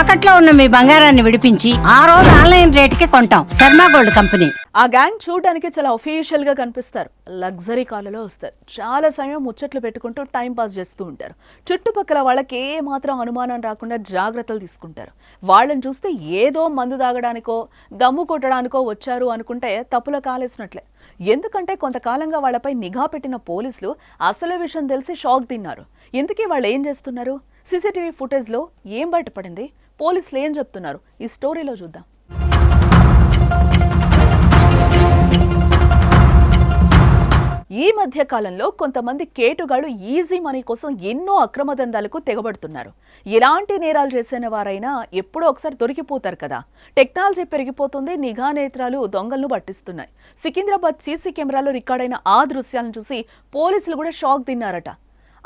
తాకట్లో ఉన్న మీ బంగారాన్ని విడిపించి ఆ రోజు ఆన్లైన్ రేటుకి కొంటాం. Sharma gold company. ఆ గ్యాంగ్ చూడడానికి చాలా అఫీషియల్ గా కనిపిస్తారు. లగ్జరీ కార్లలో వస్తారు. చాలా సమయం ముచ్చట్లు పెట్టుకుంటూ టైం పాస్ చేస్తూ ఉంటారు. చుట్టుపక్కల వాళ్ళకి ఏ మాత్రం అనుమానం రాకుండా జాగ్రత్తలు తీసుకుంటారు. వాళ్ళని చూస్తే ఏదో మందు తాగడానికో దమ్ము కొట్టడానికో వచ్చారు అనుకుంటే తప్పులో కాలేసినట్లే. ఎందుకంటే కొంతకాలంగా వాళ్ళపై నిఘా పెట్టిన పోలీసులు అసలు విషయం తెలిసి షాక్ తిన్నారు. ఇంతకీ వాళ్ళు ఏం చేస్తున్నారు? సీసీటీవీ ఫుటేజ్లో ఏం బయటపడింది? పోలీసులు ఏం చెప్తున్నారు? ఈ స్టోరీలో చూద్దాం. ఈ మధ్య కాలంలో కొంతమంది కేటుగాళ్లు ఈజీ మనీ కోసం ఎన్నో అక్రమ దందాలకు తెగబడుతున్నారు. ఎలాంటి నేరాలు చేసిన వారైనా ఎప్పుడో ఒకసారి దొరికిపోతారు కదా. టెక్నాలజీ పెరిగిపోతుంది. నిఘా నేత్రాలు దొంగలను పట్టిస్తున్నాయి. సికింద్రాబాద్ సీసీ కెమెరాలో రికార్డైన ఆ దృశ్యాలను చూసి పోలీసులు కూడా షాక్ తిన్నారట.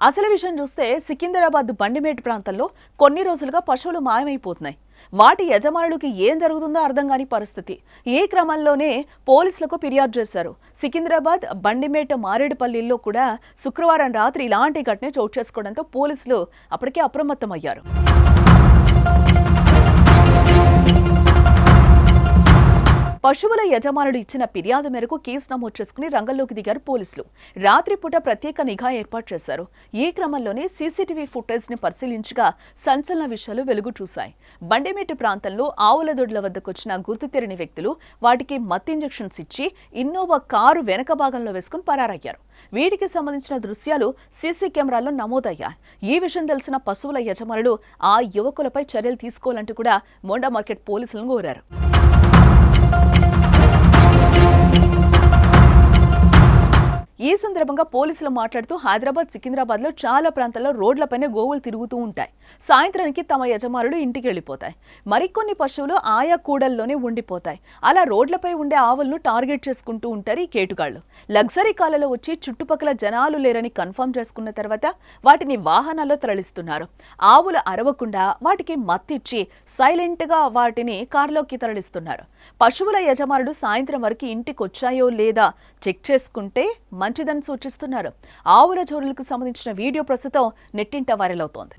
అసలు విషయం చూస్తే సికింద్రాబాద్ బండిమేట్ ప్రాంతంలో కొన్ని రోజులుగా పశువులు మాయమైపోతున్నాయి. వాటి యజమానులకి ఏం జరుగుతుందో అర్థం కాని పరిస్థితి. ఈ క్రమంలోనే పోలీసులకు ఫిర్యాదు చేశారు. సికింద్రాబాద్ బండిమేట్ మారేడుపల్లిలో కూడా శుక్రవారం రాత్రి ఇలాంటి ఘటన చోటు చేసుకోవడంతో పోలీసులు అప్పటికే అప్రమత్తమయ్యారు. పశువుల యజమానుడు ఇచ్చిన ఫిర్యాదు మేరకు కేసు నమోదు చేసుకుని రంగంలోకి దిగారు పోలీసులు. రాత్రిపూట ప్రత్యేక నిఘా ఏర్పాటు చేశారు. ఈ క్రమంలోనే సీసీటీవీ ఫుటేజ్ ని పరిశీలించగా సంచలన విషయాలు వెలుగు చూశాయి. బండిమేటి ప్రాంతంలో ఆవుల దొడ్ల వద్దకు వచ్చిన గుర్తు తెలియని వ్యక్తులు వాటికి మత్తు ఇంజెక్షన్స్ ఇచ్చి ఇన్నోవా కారు వెనక భాగంలో వేసుకుని పరారయ్యారు. వీటికి సంబంధించిన దృశ్యాలు సీసీ కెమెరాల్లో నమోదయ్యాయి. ఈ విషయం తెలిసిన పశువుల యజమానులు ఆ యువకులపై చర్యలు తీసుకోవాలంటూ కూడా మోండా మార్కెట్ పోలీసులను కోరారు. ఈ సందర్భంగా పోలీసులు మాట్లాడుతూ హైదరాబాద్ సికింద్రాబాద్ లో చాలా ప్రాంతాల్లో రోడ్లపైనే గోవులు తిరుగుతూ ఉంటాయి. సాయంత్రానికి తమ యజమానులు ఇంటికి వెళ్ళిపోతాయి. మరికొన్ని పశువులు ఆయా కూడల్లోనే ఉండిపోతాయి. అలా రోడ్లపై ఉండే ఆవులను టార్గెట్ చేసుకుంటూ ఉంటారు ఈ కేటుగాళ్లు. లగ్జరీ కార్లలో వచ్చి చుట్టుపక్కల జనాలు లేరని కన్ఫర్మ్ చేసుకున్న తర్వాత వాటిని వాహనాల్లో తరలిస్తున్నారు. ఆవులు అరవకుండా వాటికి మత్తిచ్చి సైలెంట్ గా వాటిని కారులోకి తరలిస్తున్నారు. పశువుల యజమానులు సాయంత్రం వరకు ఇంటికి వచ్చాయో లేదా చెక్ చేసుకుంటే మంచిదని సూచిస్తున్నారు. ఆవుల జోరులకు సంబంధించిన వీడియో ప్రస్తుతం నెట్టింట వైరల్ అవుతోంది.